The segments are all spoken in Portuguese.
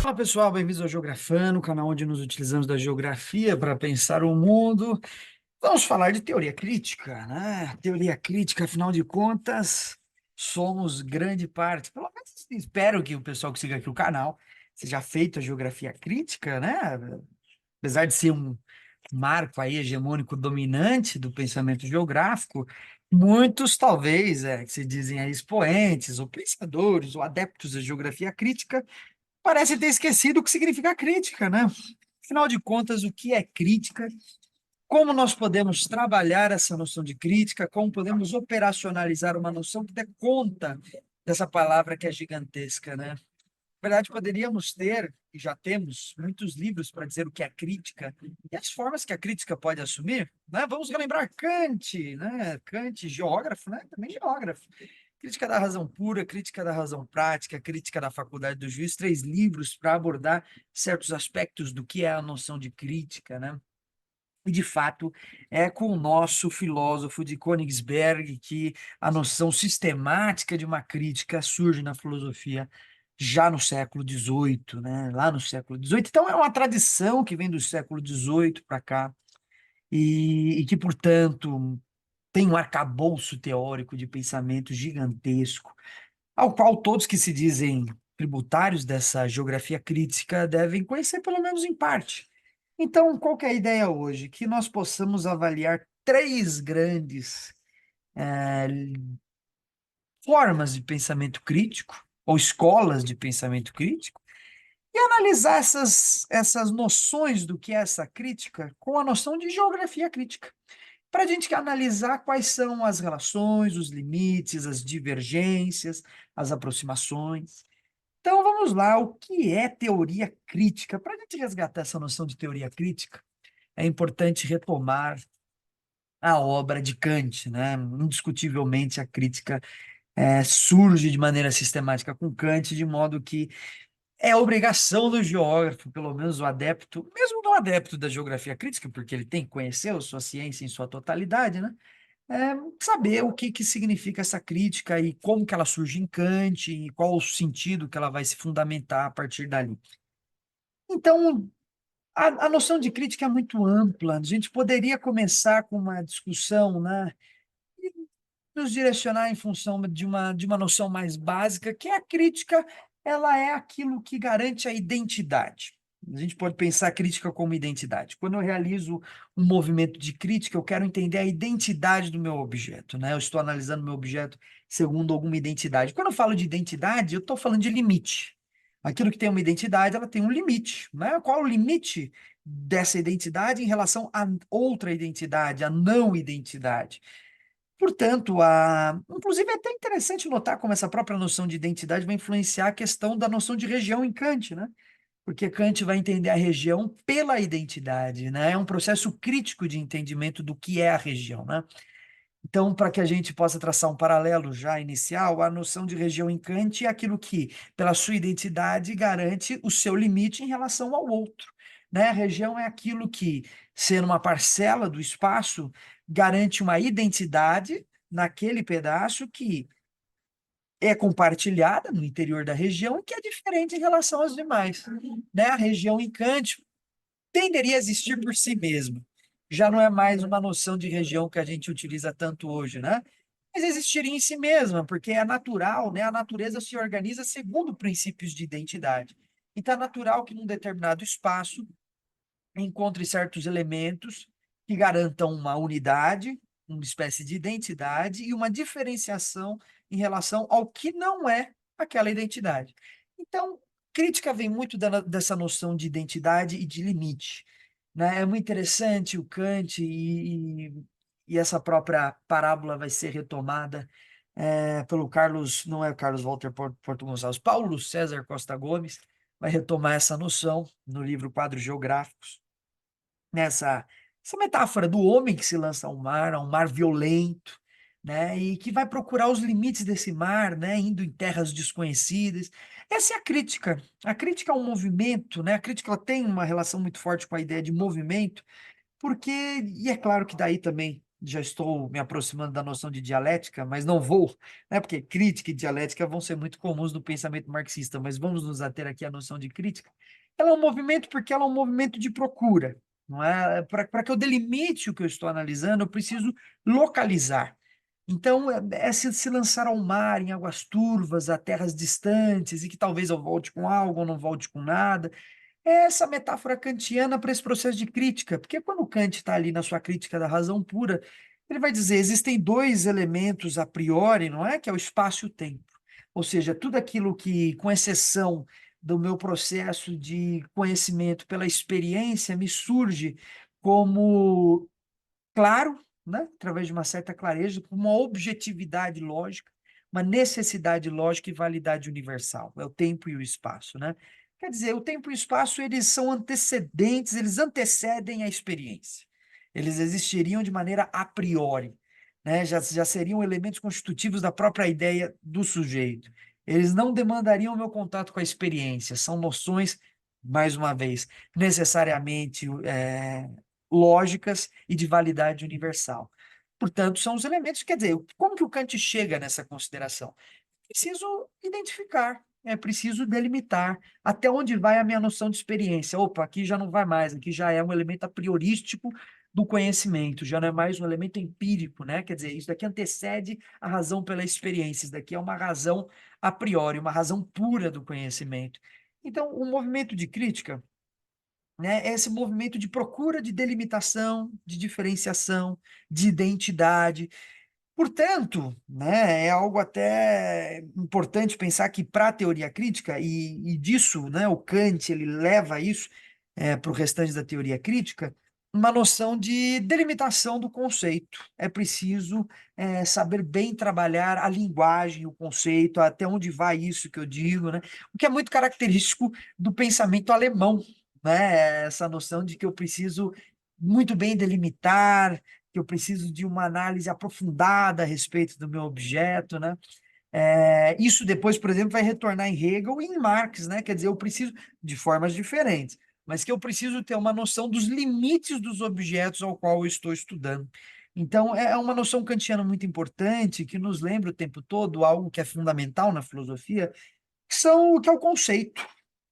Fala pessoal, bem-vindos ao Geografando, canal onde nos utilizamos da geografia para pensar o mundo. Vamos falar de teoria crítica, né? Teoria crítica, afinal de contas, somos grande parte, pelo menos espero que o pessoal que siga aqui o canal seja feito a geografia crítica, né? Apesar de ser um marco aí hegemônico dominante do pensamento geográfico, muitos talvez, que se dizem aí expoentes, ou pensadores, ou adeptos da geografia crítica, parece ter esquecido o que significa crítica, né? Afinal de contas, o que é crítica? Como nós podemos trabalhar essa noção de crítica? Como podemos operacionalizar uma noção que dê conta dessa palavra que é gigantesca, né? Na verdade, poderíamos ter, e já temos, muitos livros para dizer o que é crítica e as formas que a crítica pode assumir, né? Vamos relembrar Kant, né? Kant, geógrafo, né? Também geógrafo. Crítica da razão pura, crítica da razão prática, crítica da faculdade do juiz, três livros para abordar certos aspectos do que é a noção de crítica, né? E, de fato, é com o nosso filósofo de Königsberg que a noção sistemática de uma crítica surge na filosofia já no século XVIII, né? Lá no século XVIII. Então, é uma tradição que vem do século XVIII para cá e que, portanto, tem um arcabouço teórico de pensamento gigantesco, ao qual todos que se dizem tributários dessa geografia crítica devem conhecer pelo menos em parte. Então, qual que é a ideia hoje? Que nós possamos avaliar três grandes eh, formas de pensamento crítico, ou escolas de pensamento crítico, e analisar essas noções do que é essa crítica com a noção de geografia crítica para a gente analisar quais são as relações, os limites, as divergências, as aproximações. Então vamos lá, o que é teoria crítica? Para a gente resgatar essa noção de teoria crítica, é importante retomar a obra de Kant, né? Indiscutivelmente a crítica surge de maneira sistemática com Kant, de modo que é obrigação do geógrafo, pelo menos o adepto, mesmo do adepto da geografia crítica, porque ele tem que conhecer a sua ciência em sua totalidade, né? Saber o que significa essa crítica e como que ela surge em Kant e qual o sentido que ela vai se fundamentar a partir dali. Então, a noção de crítica é muito ampla. A gente poderia começar com uma discussão, né, e nos direcionar em função de uma noção mais básica, que é a crítica, ela é aquilo que garante a identidade. A gente pode pensar a crítica como identidade. Quando eu realizo um movimento de crítica, eu quero entender a identidade do meu objeto, né? Eu estou analisando meu objeto segundo alguma identidade. Quando eu falo de identidade, eu estou falando de limite. Aquilo que tem uma identidade, ela tem um limite, né? Qual é o limite dessa identidade em relação a outra identidade, a não identidade? Portanto, inclusive é até interessante notar como essa própria noção de identidade vai influenciar a questão da noção de região em Kant, né? Porque Kant vai entender a região pela identidade, né? É um processo crítico de entendimento do que é a região, né? Então, para que a gente possa traçar um paralelo já inicial, a noção de região em Kant é aquilo que, pela sua identidade, garante o seu limite em relação ao outro, né? A região é aquilo que, sendo uma parcela do espaço, garante uma identidade naquele pedaço que é compartilhada no interior da região e que é diferente em relação às demais, né? A região em Kant tenderia a existir por si mesma. Já não é mais uma noção de região que a gente utiliza tanto hoje, né? Mas existiria em si mesma, porque é natural, né? A natureza se organiza segundo princípios de identidade. Então é natural que num determinado espaço encontre certos elementos que garantam uma unidade, uma espécie de identidade e uma diferenciação em relação ao que não é aquela identidade. Então, crítica vem muito dessa noção de identidade e de limite, né? É muito interessante o Kant e essa própria parábola vai ser retomada pelo Carlos, não é o Carlos Walter Porto Gonçalves, Paulo César Costa Gomes vai retomar essa noção no livro Quadros Geográficos, nessa essa metáfora do homem que se lança ao mar violento, né, e que vai procurar os limites desse mar, né, indo em terras desconhecidas. Essa é a crítica. A crítica é um movimento, né? A crítica ela tem uma relação muito forte com a ideia de movimento, porque, e é claro que daí também já estou me aproximando da noção de dialética, mas não vou, né? Porque crítica e dialética vão ser muito comuns no pensamento marxista, mas vamos nos ater aqui à noção de crítica. Ela é um movimento porque ela é um movimento de procura, não é? Para que eu delimite o que eu estou analisando, eu preciso localizar. Então, é se lançar ao mar, em águas turvas, a terras distantes, e que talvez eu volte com algo ou não volte com nada. É essa metáfora kantiana para esse processo de crítica, porque quando Kant está ali na sua crítica da razão pura, ele vai dizer, existem dois elementos a priori, não é? Que é o espaço e o tempo. Ou seja, tudo aquilo que, com exceção do meu processo de conhecimento pela experiência, me surge como claro, né? Através de uma certa clareza, com uma objetividade lógica, uma necessidade lógica e validade universal. É o tempo e o espaço, né? Quer dizer, o tempo e o espaço, eles são antecedentes, eles antecedem a experiência. Eles existiriam de maneira a priori, né? Já seriam elementos constitutivos da própria ideia do sujeito. Eles não demandariam o meu contato com a experiência, são noções, mais uma vez, necessariamente lógicas e de validade universal. Portanto, são os elementos, quer dizer, como que o Kant chega nessa consideração? Preciso identificar, é preciso delimitar até onde vai a minha noção de experiência. Opa, aqui já não vai mais, aqui já é um elemento a priorístico do conhecimento, já não é mais um elemento empírico, né? Quer dizer, isso daqui antecede a razão pela experiência, isso daqui é uma razão a priori, uma razão pura do conhecimento. Então, o movimento de crítica, né, é esse movimento de procura de delimitação, de diferenciação, de identidade. Portanto, né, é algo até importante pensar que para a teoria crítica, e disso, né, o Kant ele leva isso para o restante da teoria crítica, uma noção de delimitação do conceito. É preciso saber bem trabalhar a linguagem, o conceito, até onde vai isso que eu digo, né? O que é muito característico do pensamento alemão, né? Essa noção de que eu preciso muito bem delimitar, que eu preciso de uma análise aprofundada a respeito do meu objeto, né? Isso depois, por exemplo, vai retornar em Hegel e em Marx, né? Quer dizer, eu preciso, de formas diferentes, mas que eu preciso ter uma noção dos limites dos objetos ao qual eu estou estudando. Então, é uma noção kantiana muito importante, que nos lembra o tempo todo algo que é fundamental na filosofia, que é o conceito,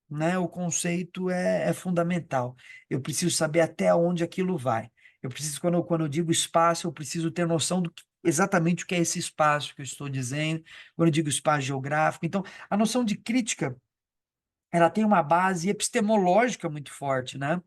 né? O conceito é fundamental. Eu preciso saber até onde aquilo vai. Eu preciso, quando eu digo espaço, eu preciso ter noção exatamente o que é esse espaço que eu estou dizendo, quando eu digo espaço geográfico. Então, a noção de crítica, ela tem uma base epistemológica muito forte, né?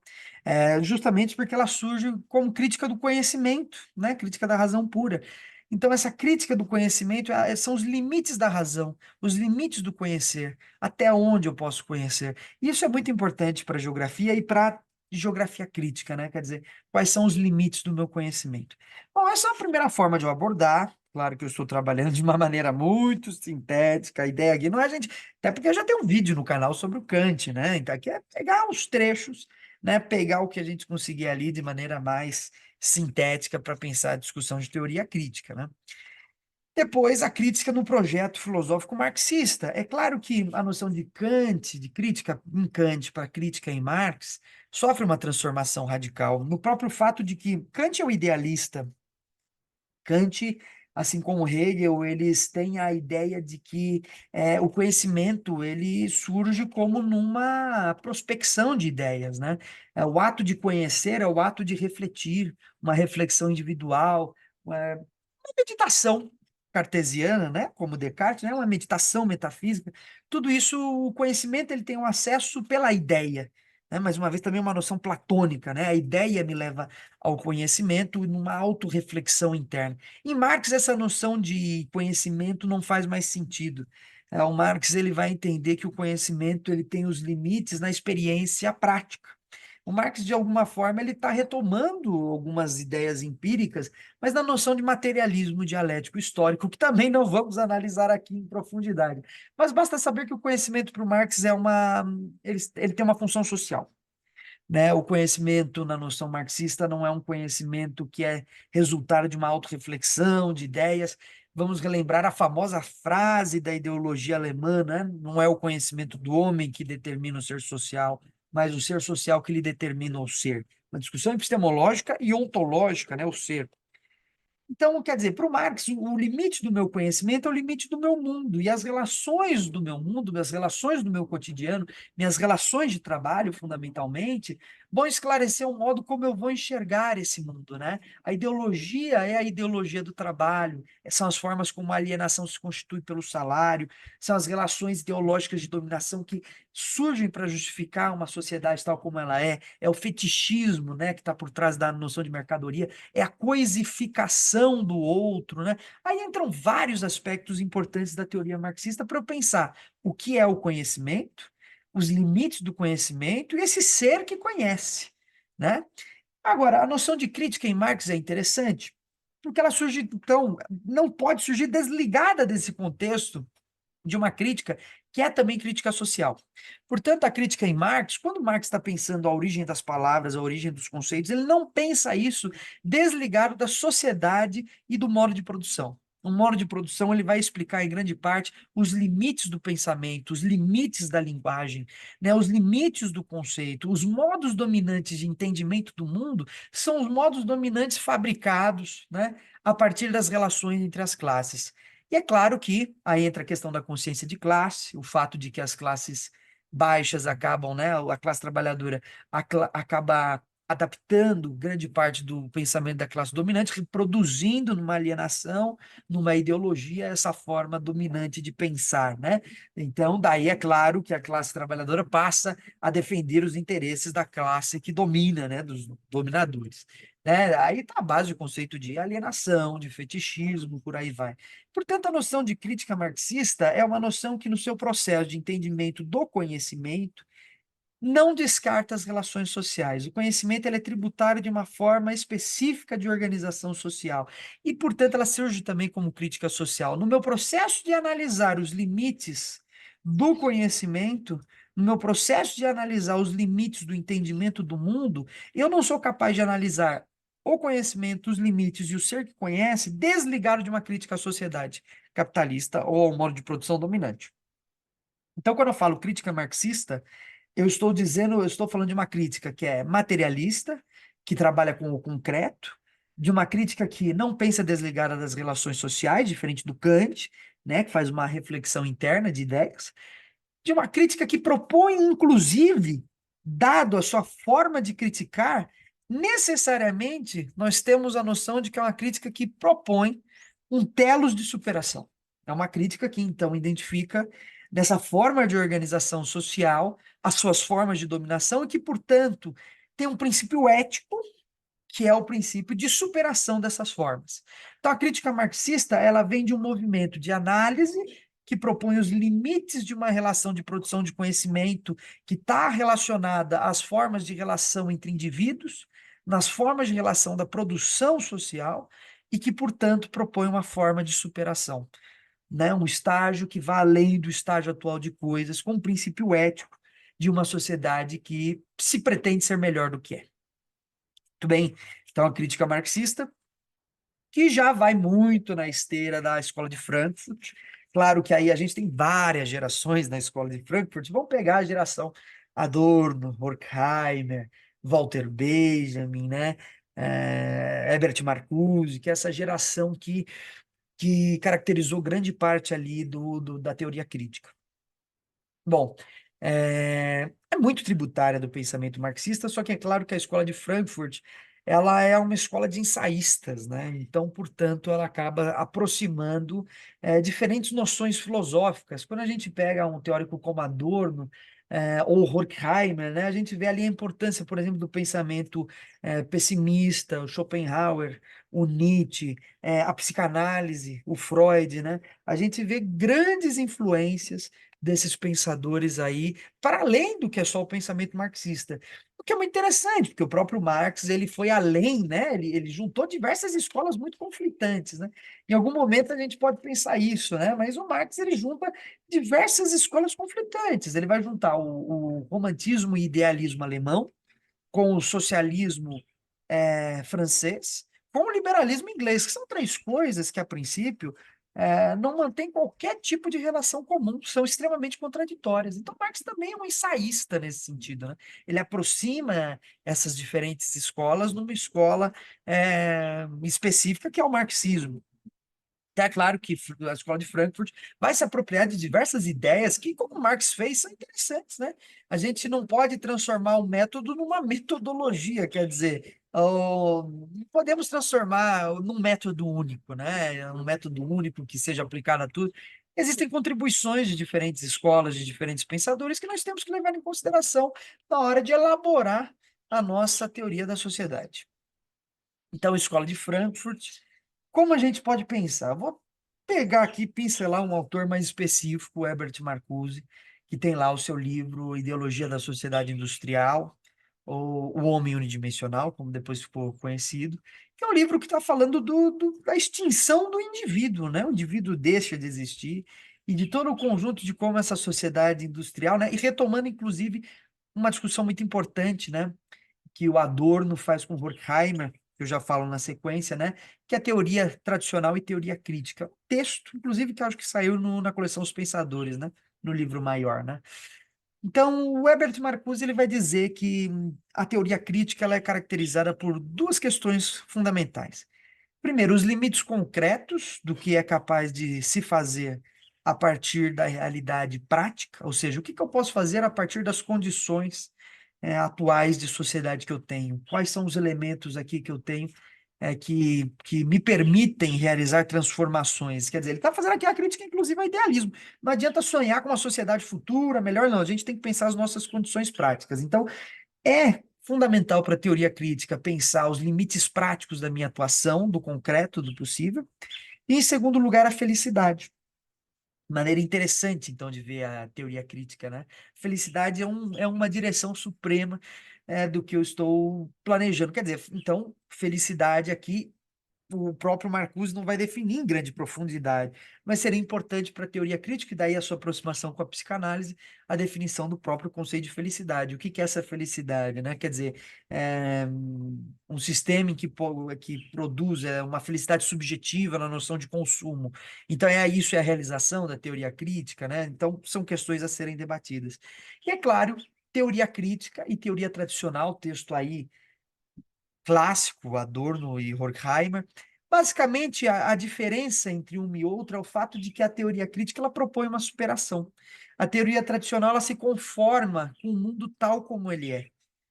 Justamente porque ela surge como crítica do conhecimento, né? Crítica da razão pura. Então, essa crítica do conhecimento são os limites da razão, os limites do conhecer, até onde eu posso conhecer. Isso é muito importante para a geografia e para a geografia crítica, né? Quer dizer, quais são os limites do meu conhecimento. Bom, essa é a primeira forma de eu abordar. Claro que eu estou trabalhando de uma maneira muito sintética. A ideia aqui não é a gente. Até porque eu já tenho um vídeo no canal sobre o Kant, né? Então aqui é pegar os trechos, né? Pegar o que a gente conseguir ali de maneira mais sintética para pensar a discussão de teoria crítica, né? Depois, a crítica no projeto filosófico marxista. É claro que a noção de Kant, de crítica em Kant para crítica em Marx, sofre uma transformação radical no próprio fato de que Kant é o idealista. Kant, assim como Hegel, eles têm a ideia de que o conhecimento ele surge como numa prospecção de ideias, né? O ato de conhecer é o ato de refletir, uma reflexão individual, uma meditação cartesiana, né? Como Descartes, né? Uma meditação metafísica. Tudo isso, o conhecimento ele tem um acesso pela ideia, né? Mais uma vez também uma noção platônica, né? A ideia me leva ao conhecimento e numa autorreflexão interna. Em Marx, essa noção de conhecimento não faz mais sentido. O Marx ele vai entender que o conhecimento ele tem os limites na experiência prática. O Marx, de alguma forma, ele está retomando algumas ideias empíricas, mas na noção de materialismo dialético histórico, que também não vamos analisar aqui em profundidade. Mas basta saber que o conhecimento para o Marx ele tem uma função social, né? O conhecimento na noção marxista não é um conhecimento que é resultado de uma autorreflexão, de ideias. Vamos relembrar a famosa frase da ideologia alemã, né? Não é o conhecimento do homem que determina o ser social, mas o ser social que lhe determina o ser. Uma discussão epistemológica e ontológica, né? O ser. Então, quer dizer, para o Marx, o limite do meu conhecimento é o limite do meu mundo, e as relações do meu mundo, as relações do meu cotidiano, minhas relações de trabalho, fundamentalmente, vão esclarecer o modo como eu vou enxergar esse mundo, né? A ideologia é a ideologia do trabalho, são as formas como a alienação se constitui pelo salário, são as relações ideológicas de dominação que surgem para justificar uma sociedade tal como ela é o fetichismo, né, que está por trás da noção de mercadoria, é a coisificação do outro, né? Aí entram vários aspectos importantes da teoria marxista para eu pensar o que é o conhecimento, os limites do conhecimento e esse ser que conhece, né? Agora, a noção de crítica em Marx é interessante, porque ela surge, então, não pode surgir desligada desse contexto de uma crítica que é também crítica social. Portanto, a crítica em Marx, quando Marx está pensando a origem das palavras, a origem dos conceitos, ele não pensa isso desligado da sociedade e do modo de produção. O modo de produção ele vai explicar em grande parte os limites do pensamento, os limites da linguagem, né, os limites do conceito, os modos dominantes de entendimento do mundo são os modos dominantes fabricados, né, a partir das relações entre as classes. E é claro que aí entra a questão da consciência de classe, o fato de que as classes baixas acabam, né, a classe trabalhadora acaba adaptando grande parte do pensamento da classe dominante, reproduzindo numa alienação, numa ideologia, essa forma dominante de pensar, né? Então, daí é claro que a classe trabalhadora passa a defender os interesses da classe que domina, né, dos dominadores. Né? Aí está a base do conceito de alienação, de fetichismo, por aí vai. Portanto, a noção de crítica marxista é uma noção que, no seu processo de entendimento do conhecimento, não descarta as relações sociais. O conhecimento ele é tributário de uma forma específica de organização social e, portanto, ela surge também como crítica social. No meu processo de analisar os limites do conhecimento, no meu processo de analisar os limites do entendimento do mundo, eu não sou capaz de analisar o conhecimento, os limites e o ser que conhece desligado de uma crítica à sociedade capitalista ou ao modo de produção dominante. Então, quando eu falo crítica marxista, eu estou falando de uma crítica que é materialista, que trabalha com o concreto, de uma crítica que não pensa desligada das relações sociais, diferente do Kant, né, que faz uma reflexão interna de ideias, de uma crítica que propõe, inclusive, dado a sua forma de criticar, necessariamente nós temos a noção de que é uma crítica que propõe um telos de superação. É uma crítica que, então, identifica dessa forma de organização social as suas formas de dominação e que, portanto, tem um princípio ético que é o princípio de superação dessas formas. Então, a crítica marxista, ela vem de um movimento de análise que propõe os limites de uma relação de produção de conhecimento que está relacionada às formas de relação entre indivíduos, nas formas de relação da produção social e que, portanto, propõe uma forma de superação, né? Um estágio que vá além do estágio atual de coisas, com um princípio ético de uma sociedade que se pretende ser melhor do que é. Muito bem. Então, a crítica marxista, que já vai muito na esteira da Escola de Frankfurt. Claro que aí a gente tem várias gerações na Escola de Frankfurt. Vamos pegar a geração Adorno, Horkheimer, Walter Benjamin, né? Herbert Marcuse, que é essa geração que caracterizou grande parte ali da teoria crítica. Bom, é muito tributária do pensamento marxista, só que é claro que a escola de Frankfurt, ela é uma escola de ensaístas, né? Então, portanto, ela acaba aproximando diferentes noções filosóficas. Quando a gente pega um teórico como Adorno, ou Horkheimer, né? A gente vê ali a importância, por exemplo, do pensamento pessimista, o Schopenhauer, o Nietzsche, a psicanálise, o Freud, né? A gente vê grandes influências desses pensadores aí, para além do que é só o pensamento marxista. O que é muito interessante, porque o próprio Marx ele foi além, né? Ele juntou diversas escolas muito conflitantes, né? Em algum momento a gente pode pensar isso, né? Mas o Marx ele junta diversas escolas conflitantes. Ele vai juntar o romantismo e idealismo alemão com o socialismo francês, com o liberalismo inglês, que são três coisas que, a princípio, não mantêm qualquer tipo de relação comum, são extremamente contraditórias. Então, Marx também é um ensaísta nesse sentido, né? Ele aproxima essas diferentes escolas numa escola específica, que é o marxismo. É claro que a Escola de Frankfurt vai se apropriar de diversas ideias que, como Marx fez, são interessantes, né? A gente não pode transformar o método numa metodologia, quer dizer, não podemos transformar num método único, né? Um método único que seja aplicado a tudo. Existem contribuições de diferentes escolas, de diferentes pensadores, que nós temos que levar em consideração na hora de elaborar a nossa teoria da sociedade. Então, Escola de Frankfurt, como a gente pode pensar? Vou pegar aqui, pincelar um autor mais específico, Herbert Marcuse, que tem lá o seu livro Ideologia da Sociedade Industrial, ou O Homem Unidimensional, como depois ficou conhecido, que é um livro que está falando da extinção do indivíduo, né? O indivíduo deixa de existir, e de todo o conjunto de como essa sociedade industrial, né? E retomando, inclusive, uma discussão muito importante, né? Que o Adorno faz com Horkheimer, que eu já falo na sequência, né? Que é a teoria tradicional e teoria crítica. Um texto, inclusive, que eu acho que saiu na coleção Os Pensadores, né? No livro maior, né? Então, o Herbert Marcuse ele vai dizer que a teoria crítica ela é caracterizada por duas questões fundamentais. Primeiro, os limites concretos do que é capaz de se fazer a partir da realidade prática, ou seja, o que eu posso fazer a partir das condições atuais de sociedade que eu tenho? Quais são os elementos aqui que eu tenho que me permitem realizar transformações? Quer dizer, ele está fazendo aqui a crítica, inclusive, ao idealismo. Não adianta sonhar com uma sociedade futura, melhor não, a gente tem que pensar as nossas condições práticas. Então, é fundamental para a teoria crítica pensar os limites práticos da minha atuação, do concreto, do possível. E, em segundo lugar, a felicidade. Maneira interessante, então, de ver a teoria crítica, né? Felicidade é uma direção suprema do que eu estou planejando. Quer dizer, então, felicidade aqui o próprio Marcuse não vai definir em grande profundidade, mas seria importante para a teoria crítica, e daí a sua aproximação com a psicanálise, a definição do próprio conceito de felicidade. O que que é essa felicidade, né? Quer dizer, um sistema que produz uma felicidade subjetiva na noção de consumo. Então, isso é a realização da teoria crítica, né? Então, são questões a serem debatidas. E, é claro, teoria crítica e teoria tradicional, texto aí clássico, Adorno e Horkheimer. Basicamente, a diferença entre uma e outra é o fato de que a teoria crítica ela propõe uma superação. A teoria tradicional ela se conforma com o mundo tal como ele é.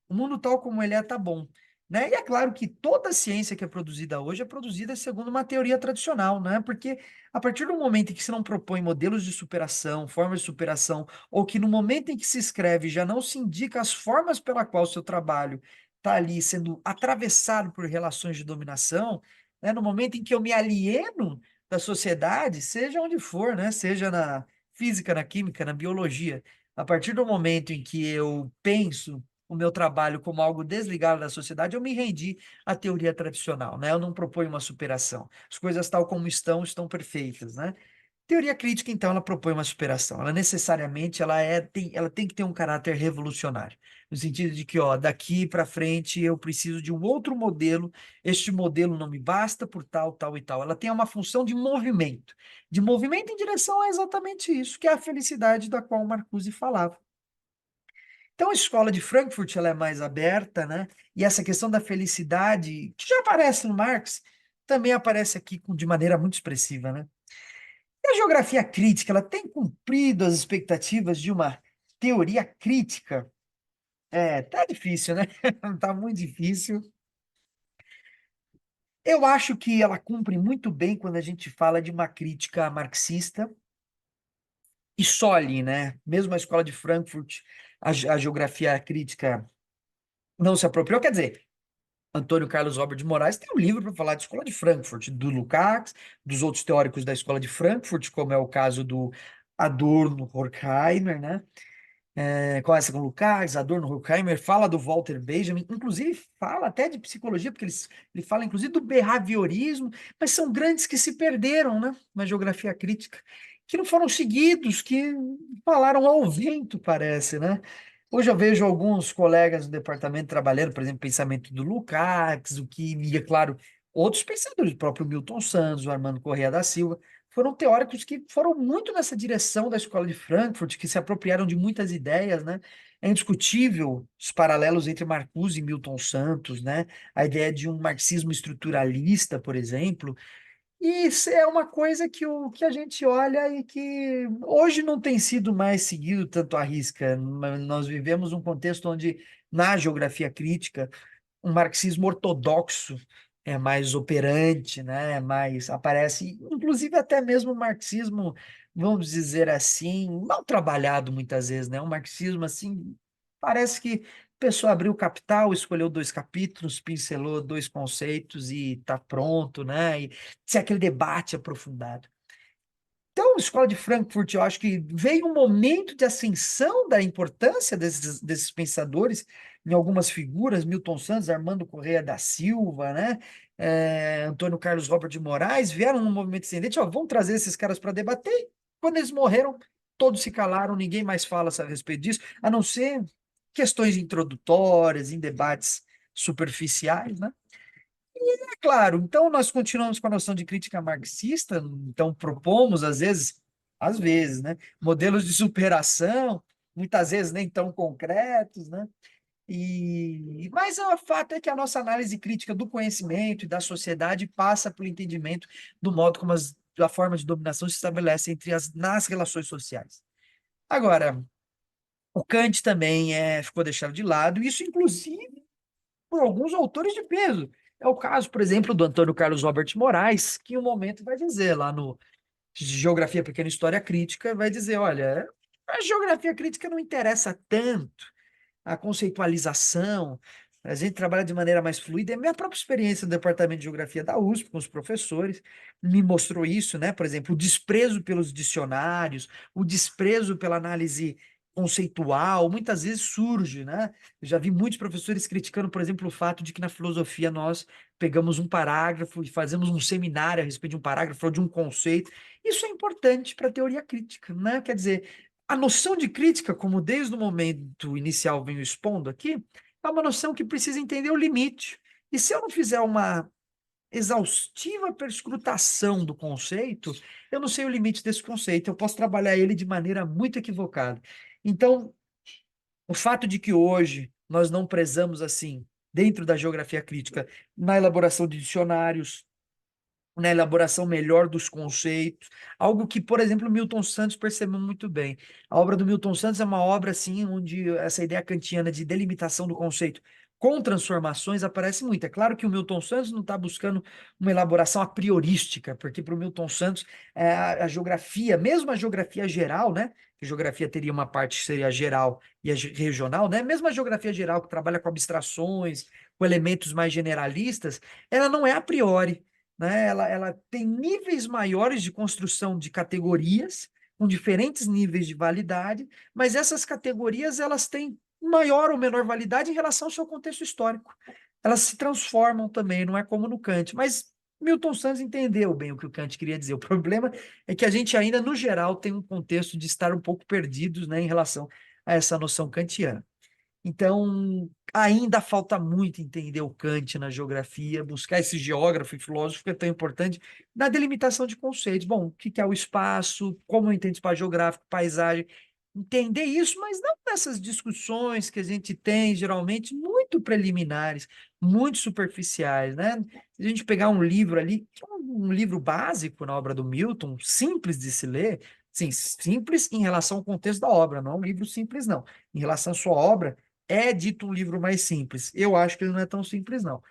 O mundo tal como ele é tá bom. Né? E é claro que toda a ciência que é produzida hoje é produzida segundo uma teoria tradicional, né? Porque a partir do momento em que se não propõe modelos de superação, formas de superação, ou que no momento em que se escreve já não se indica as formas pela qual o seu trabalho está ali sendo atravessado por relações de dominação, né? No momento em que eu me alieno da sociedade, seja onde for, né? Seja na física, na química, na biologia, a partir do momento em que eu penso o meu trabalho como algo desligado da sociedade, eu me rendi à teoria tradicional, né? Eu não proponho uma superação. As coisas tal como estão perfeitas, né? Teoria crítica, então, ela propõe uma superação. Ela necessariamente ela tem que ter um caráter revolucionário, no sentido de que, ó, daqui para frente eu preciso de um outro modelo. Este modelo não me basta por tal, tal e tal. Ela tem uma função de movimento em direção a exatamente isso, que é a felicidade da qual Marcuse falava. Então, a escola de Frankfurt ela é mais aberta, né? E essa questão da felicidade, que já aparece no Marx, também aparece aqui de maneira muito expressiva, né? E a geografia crítica, ela tem cumprido as expectativas de uma teoria crítica? Tá difícil, né? Tá muito difícil. Eu acho que ela cumpre muito bem quando a gente fala de uma crítica marxista e só ali, né? Mesmo a escola de Frankfurt, a geografia crítica não se apropriou. Quer dizer, Antônio Carlos Robert de Moraes tem um livro para falar de escola de Frankfurt, do Lukács, dos outros teóricos da escola de Frankfurt, como é o caso do Adorno, Horkheimer, né? Começa com Lukács, Adorno, Horkheimer, fala do Walter Benjamin, inclusive fala até de psicologia, porque ele fala inclusive do behaviorismo, mas são grandes que se perderam, né, na geografia crítica, que não foram seguidos, que falaram ao vento, parece, né? Hoje eu vejo alguns colegas do departamento trabalhando, por exemplo, pensamento do Lukács, o que, e é claro, outros pensadores, o próprio Milton Santos, o Armando Corrêa da Silva, foram teóricos que foram muito nessa direção da Escola de Frankfurt, que se apropriaram de muitas ideias, né? É indiscutível os paralelos entre Marcuse e Milton Santos, né? A ideia de um marxismo estruturalista, por exemplo, e isso é uma coisa que a gente olha e que hoje não tem sido mais seguido tanto à risca. Nós vivemos um contexto onde, na geografia crítica, um marxismo ortodoxo é mais operante, né? É mais aparece, inclusive até mesmo o marxismo, vamos dizer assim, mal trabalhado muitas vezes, né? Um marxismo assim, parece que a pessoa abriu o Capital, escolheu dois capítulos, pincelou dois conceitos e está pronto, né? E se aquele debate aprofundado. Então, a Escola de Frankfurt, eu acho que veio um momento de ascensão da importância desses pensadores em algumas figuras, Milton Santos, Armando Corrêa da Silva, né? Antônio Carlos Robert de Moraes, vieram num movimento ascendente, ó, vamos trazer esses caras para debater. Quando eles morreram, todos se calaram, ninguém mais fala a respeito disso, a não ser questões introdutórias, em debates superficiais, né? É claro, então nós continuamos com a noção de crítica marxista, então propomos, às vezes, né, modelos de superação, muitas vezes nem tão concretos, né? Mas o fato é que a nossa análise crítica do conhecimento e da sociedade passa pelo entendimento do modo como a forma de dominação se estabelece nas relações sociais. Agora, o Kant também ficou deixado de lado, isso inclusive por alguns autores de peso. É o caso, por exemplo, do Antônio Carlos Robert Moraes, que em um momento vai dizer lá no Geografia Pequena História Crítica, vai dizer, olha, a geografia crítica não interessa tanto, a conceitualização, a gente trabalha de maneira mais fluida. E a minha própria experiência no departamento de geografia da USP, com os professores, me mostrou isso, né? Por exemplo, o desprezo pelos dicionários, o desprezo pela análise conceitual, muitas vezes surge, né? Eu já vi muitos professores criticando, por exemplo, o fato de que na filosofia nós pegamos um parágrafo e fazemos um seminário a respeito de um parágrafo ou de um conceito. Isso é importante para a teoria crítica, né? Quer dizer, a noção de crítica, como desde o momento inicial venho expondo aqui, é uma noção que precisa entender o limite. E se eu não fizer uma exaustiva perscrutação do conceito, eu não sei o limite desse conceito, eu posso trabalhar ele de maneira muito equivocada. Então, o fato de que hoje nós não prezamos assim, dentro da geografia crítica, na elaboração de dicionários, na elaboração melhor dos conceitos, algo que, por exemplo, Milton Santos percebeu muito bem. A obra do Milton Santos é uma obra assim onde essa ideia kantiana de delimitação do conceito com transformações aparece muito. É claro que o Milton Santos não está buscando uma elaboração a priorística, porque para o Milton Santos a geografia, mesmo a geografia geral, né? A geografia teria uma parte que seria geral e a regional, né? Mesmo a geografia geral que trabalha com abstrações, com elementos mais generalistas, ela não é a priori, né? Ela tem níveis maiores de construção de categorias, com diferentes níveis de validade, mas essas categorias elas têm maior ou menor validade em relação ao seu contexto histórico. Elas se transformam também, não é como no Kant, mas Milton Santos entendeu bem o que o Kant queria dizer. O problema é que a gente ainda, no geral, tem um contexto de estar um pouco perdidos, né, em relação a essa noção kantiana. Então, ainda falta muito entender o Kant na geografia, buscar esse geógrafo e filósofo que é tão importante na delimitação de conceitos. Bom, o que é o espaço, como eu entendo espaço geográfico, paisagem, entender isso, mas não nessas discussões que a gente tem, geralmente, muito preliminares, muito superficiais, né? Se a gente pegar um livro ali, que é um livro básico na obra do Milton, simples de se ler, sim, simples em relação ao contexto da obra, não é um livro simples, não. Em relação à sua obra, é dito um livro mais simples. Eu acho que ele não é tão simples, não.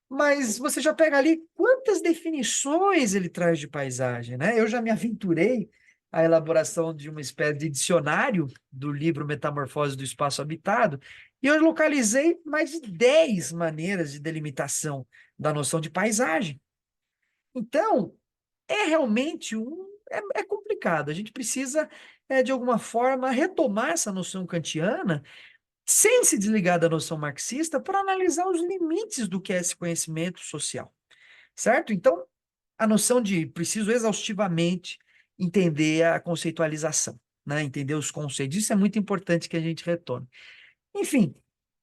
Mas você já pega ali quantas definições ele traz de paisagem, né? Eu já me aventurei à elaboração de uma espécie de dicionário do livro Metamorfose do Espaço Habitado, e eu localizei mais de 10 maneiras de delimitação da noção de paisagem. Então, é realmente é complicado. A gente precisa, de alguma forma, retomar essa noção kantiana sem se desligar da noção marxista, para analisar os limites do que é esse conhecimento social, certo? Então, a noção de preciso exaustivamente entender a conceitualização, né? Entender os conceitos, isso é muito importante que a gente retome. Enfim,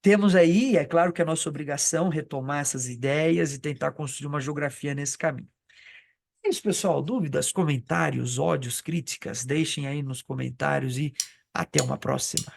temos aí, é claro que é nossa obrigação retomar essas ideias e tentar construir uma geografia nesse caminho. É isso, pessoal. Dúvidas, comentários, ódios, críticas, deixem aí nos comentários e até uma próxima.